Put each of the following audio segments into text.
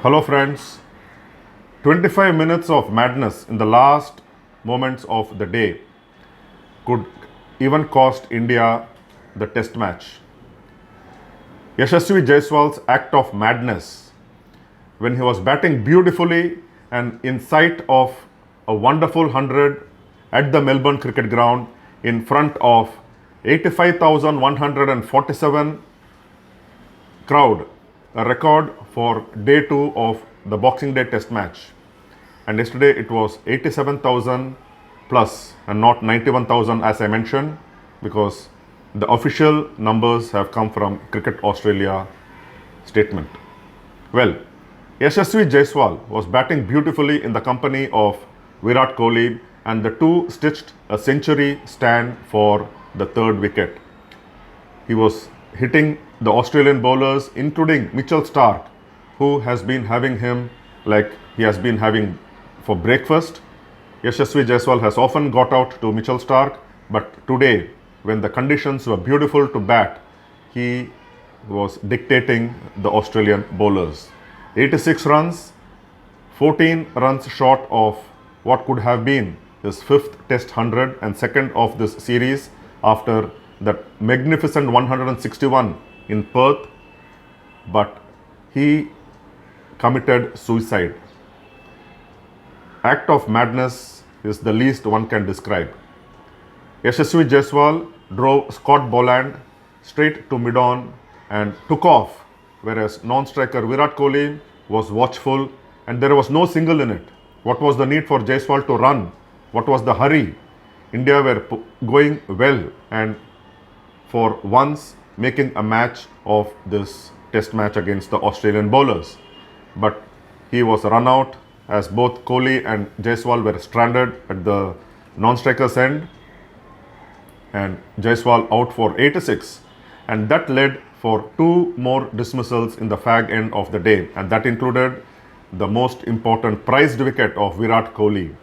Hello friends, 25 minutes of madness in the last moments of the day could even cost India the test match. Yashasvi Jaiswal's act of madness when he was batting beautifully and in sight of a wonderful 100 at the Melbourne cricket ground in front of 85,147 crowd, a record for day 2 of the Boxing Day test match. And yesterday it was 87,000 plus and not 91,000 as I mentioned, because the official numbers have come from Cricket Australia statement. Well, Yashasvi Jaiswal was batting beautifully in the company of Virat Kohli, and the two stitched a century stand for the third wicket. He was hitting the Australian bowlers, including Mitchell Starc, who has been having him like he has been having for breakfast. Yashasvi Jaiswal has often got out to Mitchell Starc, but today, when the conditions were beautiful to bat, he was dictating the Australian bowlers. 86 runs, 14 runs short of what could have been his fifth test 100 and second of this series after that magnificent 161 in Perth, but he committed suicide. Act of madness is the least one can describe. Yashasvi Jaiswal drove Scott Boland straight to mid-on and took off, whereas non-striker Virat Kohli was watchful and there was no single in it. What was the need for Jaiswal to run? What was the hurry? India were going well and for once making a match of this test match against the Australian bowlers. But he was run out as both Kohli and Jaiswal were stranded at the non-striker's end, and Jaiswal out for 86, and that led for two more dismissals in the fag end of the day, and that included the most important prized wicket of Virat Kohli.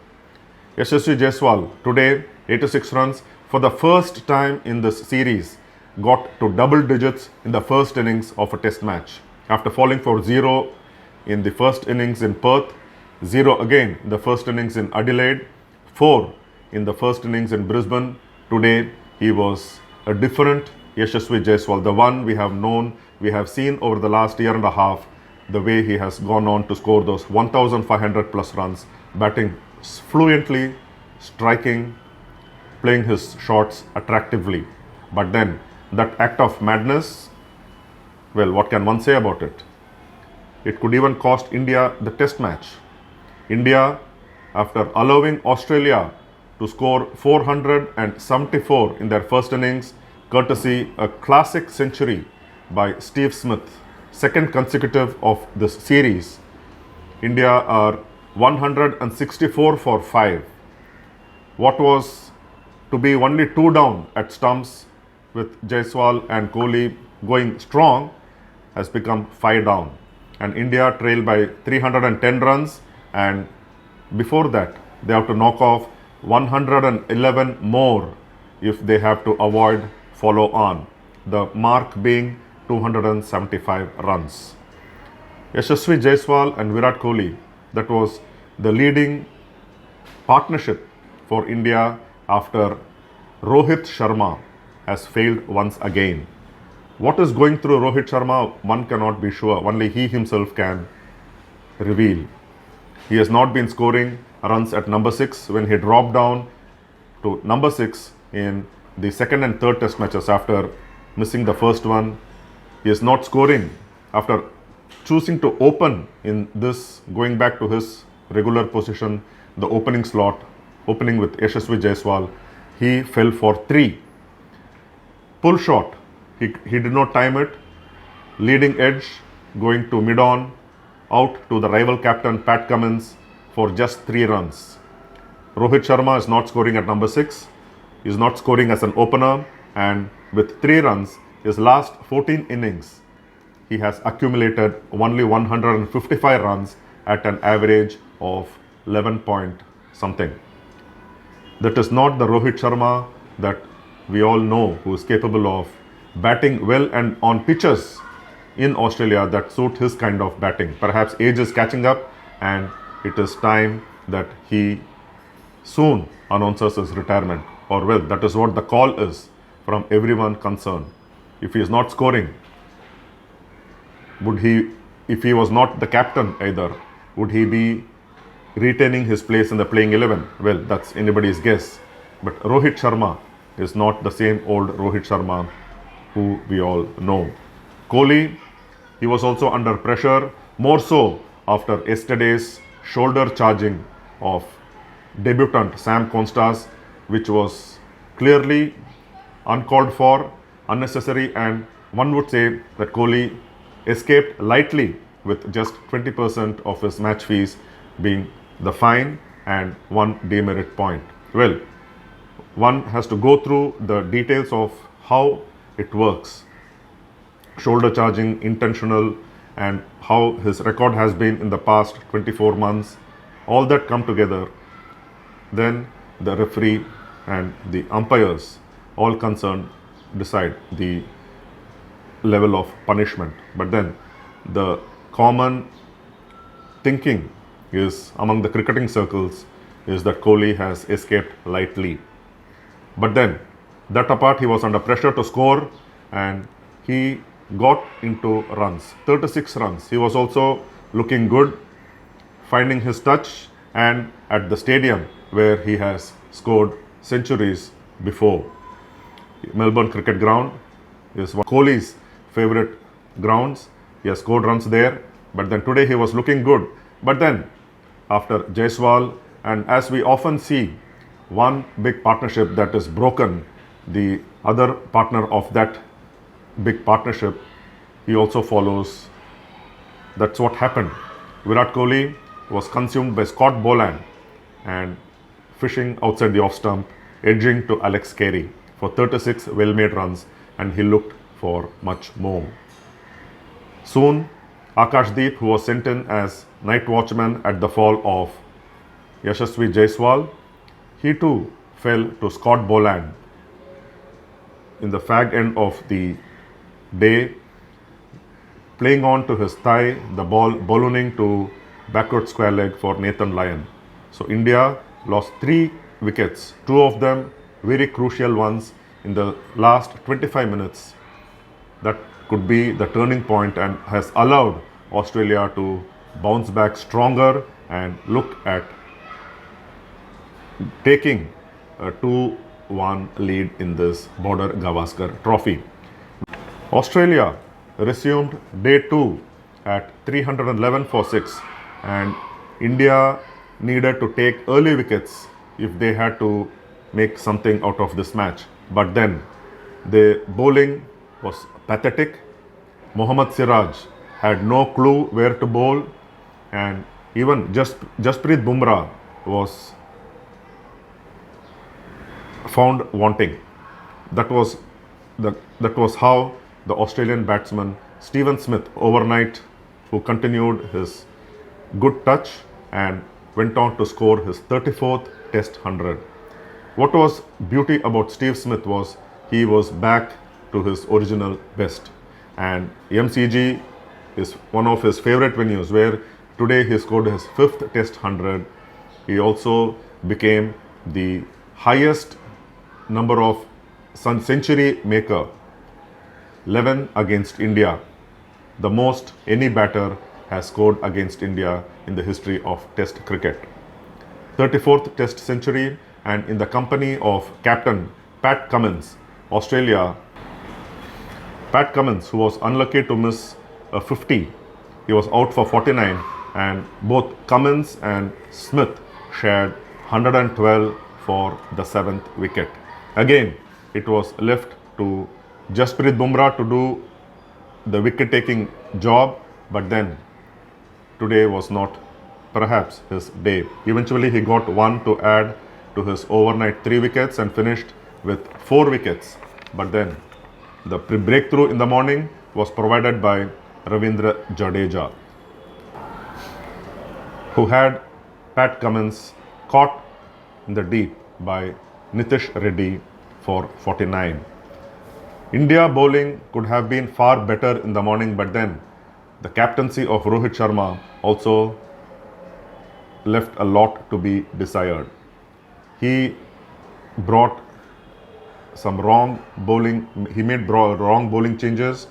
Yashasvi Jaiswal today 86 runs for the first time in this series, got to double digits in the first innings of a test match. After falling for 0 in the first innings in Perth, 0 again in the first innings in Adelaide, 4 in the first innings in Brisbane, today he was a different Yashasvi Jaiswal, the one we have known, we have seen over the last year and a half, the way he has gone on to score those 1,500 plus runs, batting fluently, striking, playing his shots attractively. But then that act of madness, well, what can one say about it? It could even cost India the test match. India, after allowing Australia to score 474 in their first innings, courtesy a classic century by Steve Smith, second consecutive of this series, India are 164 for 5. What was to be only 2 down at stumps with Jaiswal and Kohli going strong has become 5 down, and India trail by 310 runs, and before that they have to knock off 111 more if they have to avoid follow on, the mark being 275 runs. Yashasvi Jaiswal and Virat Kohli, that was the leading partnership for India after Rohit Sharma has failed once again. What is going through Rohit Sharma, one cannot be sure. Only he himself can reveal. He has not been scoring runs at number 6 when he dropped down to number 6 in the second and third test matches after missing the first one. He is not scoring after choosing to open in this, going back to his regular position, the opening slot, opening with Yashasvi Jaiswal. He fell for 3. Pull shot, he did not time it. Leading edge, going to mid-on, out to the rival captain Pat Cummins for just 3 runs. Rohit Sharma is not scoring at number 6, he is not scoring as an opener, and with 3 runs, his last 14 innings, he has accumulated only 155 runs at an average of 11 point something. That is not the Rohit Sharma that we all know, who is capable of batting well and on pitches in Australia that suit his kind of batting. Perhaps age is catching up and it is time that he soon announces his retirement. Or well, that is what the call is from everyone concerned. If he is not scoring, would he, if he was not the captain either, would he be retaining his place in the playing 11? Well, that's anybody's guess. But Rohit Sharma is not the same old Rohit Sharma who we all know. Kohli, he was also under pressure, more so after yesterday's shoulder charging of debutant Sam Constas, which was clearly uncalled for, unnecessary, and one would say that Kohli escaped lightly with just 20% of his match fees being the fine and one demerit point. Well, one has to go through the details of how it works. Shoulder charging, intentional, and how his record has been in the past 24 months. All that come together. Then the referee and the umpires, all concerned, decide the level of punishment. But then the common thinking is among the cricketing circles is that Kohli has escaped lightly. But then, that apart, he was under pressure to score and he got into runs, 36 runs. He was also looking good, finding his touch, and at the stadium where he has scored centuries before. Melbourne cricket ground is one of Kohli's favorite grounds. He has scored runs there, but then today he was looking good. But then, after Jaiswal, and as we often see, one big partnership that is broken, the other partner of that big partnership, he also follows. That's what happened. Virat Kohli was consumed by Scott Boland and fishing outside the off stump, edging to Alex Carey for 36 well-made runs, and he looked for much more. Soon, Akashdeep, who was sent in as night watchman at the fall of Yashasvi Jaiswal, he too fell to Scott Boland in the fag end of the day, playing on to his thigh, the ball ballooning to backward square leg for Nathan Lyon. So India lost 3 wickets, 2 of them very crucial ones in the last 25 minutes. That could be the turning point and has allowed Australia to bounce back stronger and look at taking a 2-1 lead in this Border-Gavaskar Trophy. Australia resumed day 2 at 311 for 6, and India needed to take early wickets if they had to make something out of this match. But then the bowling was pathetic. Mohammad Siraj had no clue where to bowl, and even Jasprit Bumrah was found wanting. That was how the Australian batsman Stephen Smith overnight, who continued his good touch and went on to score his 34th Test 100. What was beauty about Steve Smith was he was back to his original best, and MCG is one of his favorite venues, where today he scored his 5th Test 100. He also became the highest number of century maker, 11 against India, the most any batter has scored against India in the history of Test cricket. 34th Test century, and in the company of captain Pat Cummins, Australia. Pat Cummins, who was unlucky to miss a 50, he was out for 49, and both Cummins and Smith shared 112 for the 7th wicket. Again, it was left to Jasprit Bumrah to do the wicket-taking job, but then today was not perhaps his day. Eventually, he got one to add to his overnight 3 wickets and finished with 4 wickets. But then the breakthrough in the morning was provided by Ravindra Jadeja, who had Pat Cummins caught in the deep by Nitish Reddy for 49. India bowling could have been far better in the morning, but then the captaincy of Rohit Sharma also left a lot to be desired. He brought some wrong bowling, he made wrong bowling changes.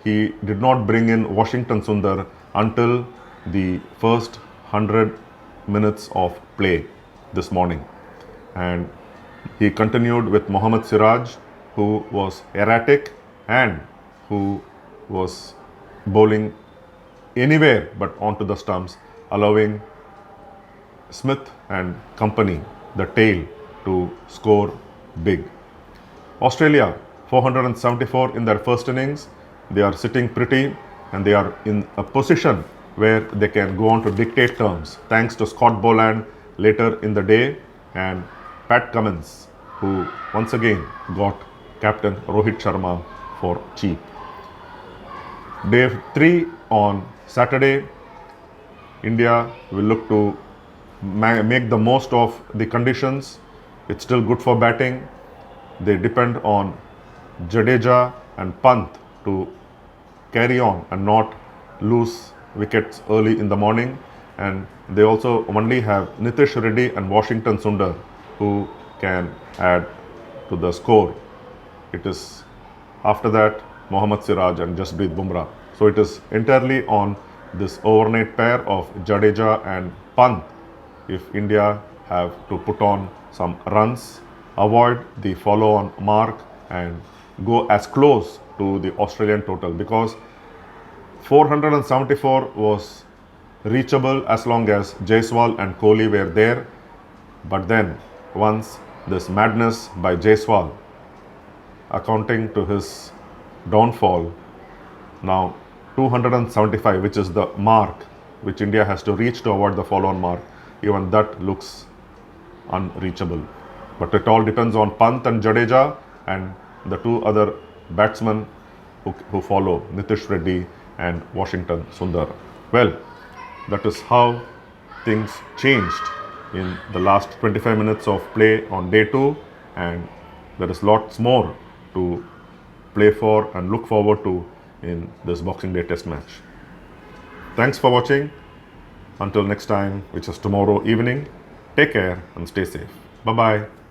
He did not bring in Washington Sundar until the first 100 minutes of play this morning. And he continued with Mohammad Siraj, who was erratic and who was bowling anywhere but onto the stumps, allowing Smith and company, the tail, to score big. Australia 474 in their first innings. They are sitting pretty and they are in a position where they can go on to dictate terms thanks to Scott Boland later in the day and Pat Cummins, who once again got captain Rohit Sharma for cheap. Day 3 on Saturday, India will look to make the most of the conditions. It's still good for batting. They depend on Jadeja and Pant to carry on and not lose wickets early in the morning. And they also only have Nitish Reddy and Washington Sundar who can add to the score. It is after that Mohammad Siraj and Jasprit Bumrah. So it is entirely on this overnight pair of Jadeja and Pant if India have to put on some runs, avoid the follow-on mark and go as close to the Australian total, because 474 was reachable as long as Jaiswal and Kohli were there. But then once this madness by Jaiswal accounting to his downfall, now 275, which is the mark which India has to reach to avoid the follow-on mark, even that looks unreachable. But it all depends on Pant and Jadeja and the two other batsmen who follow, Nitish Reddy and Washington Sundar. Well, that is how things changed in the last 25 minutes of play on day 2, and there is lots more to play for and look forward to in this Boxing Day Test match. Thanks for watching. Until next time, which is tomorrow evening, take care and stay safe. Bye-bye.